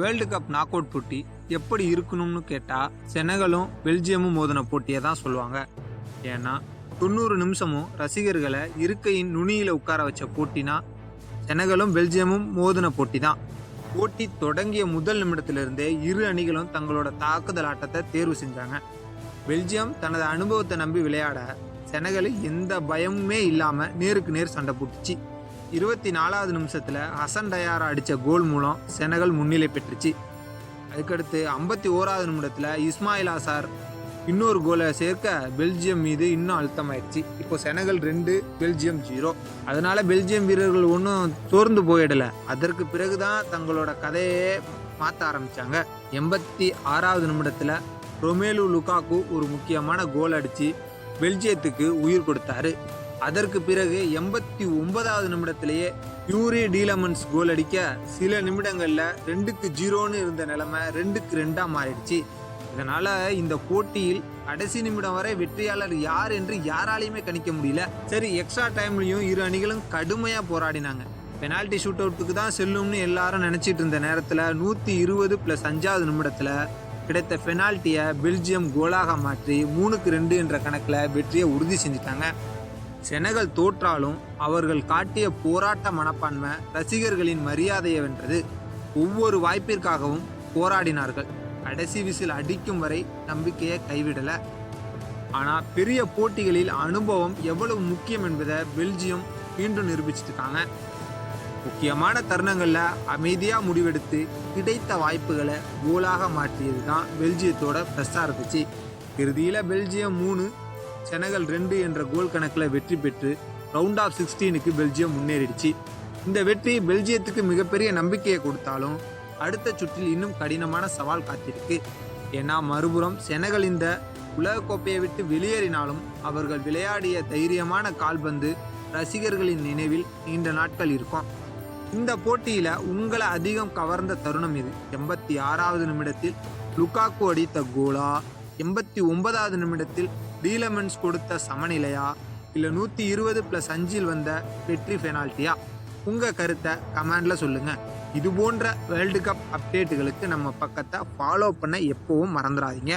World cup knock out போட்டி எப்படி இருக்கணும்னு கேட்டால் செனகலும் பெல்ஜியமும் மோதின போட்டியை தான் சொல்லுவாங்க. ஏன்னா 90 நிமிஷமும் ரசிகர்களை இருக்கையின் நுனியில் உட்கார வச்ச போட்டினா செனகலும் பெல்ஜியமும் மோதின போட்டி தான். போட்டி தொடங்கிய முதல் நிமிடத்திலிருந்தே இரு அணிகளும் தங்களோட தாக்குதல் ஆட்டத்தை தேர்வு செஞ்சாங்க. பெல்ஜியம் தனது அனுபவத்தை நம்பி விளையாட செனகல் எந்த பயமுமே இல்லாமல் நேருக்கு நேர் சண்டை போட்டுச்சு. 24வது நிமிஷத்தில் ஹசன் டயாரா அடித்த கோல் மூலம் செனகல் முன்னிலை பெற்றுச்சு. அதுக்கடுத்து 51வது நிமிடத்தில் இஸ்மாயில் அசார் இன்னொரு கோலை சேர்க்க பெல்ஜியம் மீது இன்னும் அழுத்தமாயிடுச்சு. இப்போ செனகல் 2 பெல்ஜியம் 0. அதனால பெல்ஜியம் வீரர்கள் ஒன்றும் சோர்ந்து போயிடலை. அதற்கு பிறகுதான் தங்களோட கதையே மாற்ற ஆரம்பித்தாங்க. 86வது நிமிடத்தில் ரொமேலு லுகாக்கு ஒரு முக்கியமான கோல் அடித்து பெல்ஜியத்துக்கு உயிர் கொடுத்தாரு. அதற்கு பிறகு 89வது நிமிடத்திலேயே யூரி டீலமன்ஸ் கோல் அடிக்க சில நிமிடங்கள்ல 2-0 இருந்த நிலைமை 2-2 மாறிடுச்சு. இதனால இந்த போட்டியில் கடைசி நிமிடம் வரை வெற்றியாளர் யார் என்று யாராலையுமே கணிக்க முடியல. சரி, எக்ஸ்ட்ரா டைம்லயும் இரு அணிகளும் கடுமையா போராடினாங்க. பெனால்டி ஷூட் அவுட்டுக்கு தான் செல்லும்னு எல்லாரும் நினைச்சிட்டு இருந்த நேரத்துல 120+5வது நிமிடத்துல கிடைத்த பெனால்ட்டியை பெல்ஜியம் கோலாக மாற்றி 3-2 என்ற கணக்குல வெற்றியை உறுதி செஞ்சுட்டாங்க. செனகல் தோற்றாலும் அவர்கள் காட்டிய போராட்ட மனப்பான்மை ரசிகர்களின் மரியாதையை வென்றது. ஒவ்வொரு வாய்ப்பிற்காகவும் போராடினார்கள். கடைசி விசில் அடிக்கும் வரை நம்பிக்கையை கைவிடல. ஆனால் பெரிய போட்டிகளில் அனுபவம் எவ்வளவு முக்கியம் என்பதை பெல்ஜியம் மீண்டும் நிரூபிச்சிருக்காங்க. முக்கியமான தருணங்கள்ல அமைதியா முடிவெடுத்து கிடைத்த வாய்ப்புகளை கோலாக மாற்றியது தான் பெல்ஜியத்தோட ப்ளஸ்ஸாக இருந்துச்சு. இறுதியில பெல்ஜியம் 3 செனகல் 2 என்ற கோல் கணக்கில் வெற்றி பெற்று ரவுண்ட் ஆஃப் 16க்கு பெல்ஜியம் முன்னேறிடுச்சு. இந்த வெற்றி பெல்ஜியத்துக்கு மிகப்பெரிய நம்பிக்கையை கொடுத்தாலும் அடுத்த சுற்றில் இன்னும் கடினமான சவால் காத்திருக்கு. ஏன்னா மறுபுறம் செனகல் இந்த உலகக்கோப்பையை விட்டு வெளியேறினாலும் அவர்கள் விளையாடிய தைரியமான கால்பந்து ரசிகர்களின் நினைவில் நீண்ட நாட்கள் இருக்கும். இந்த போட்டியில உங்களை அதிகம் கவர்ந்த தருணம் இது? 86வது நிமிடத்தில் லுகாக்கு அடித்த கோலா, 89வது நிமிடத்தில் டீலமன்ஸ் கொடுத்த சமநிலையா, இல்லை 120+5 வந்த வெற்றி பெனால்ட்டியா? உங்கள் கருத்தை கமெண்டில் சொல்லுங்கள். இது போன்ற வேர்ல்டு கப் அப்டேட்டுகளுக்கு நம்ம பக்கத்தை ஃபாலோ பண்ண எப்பவும் மறந்துடாதீங்க.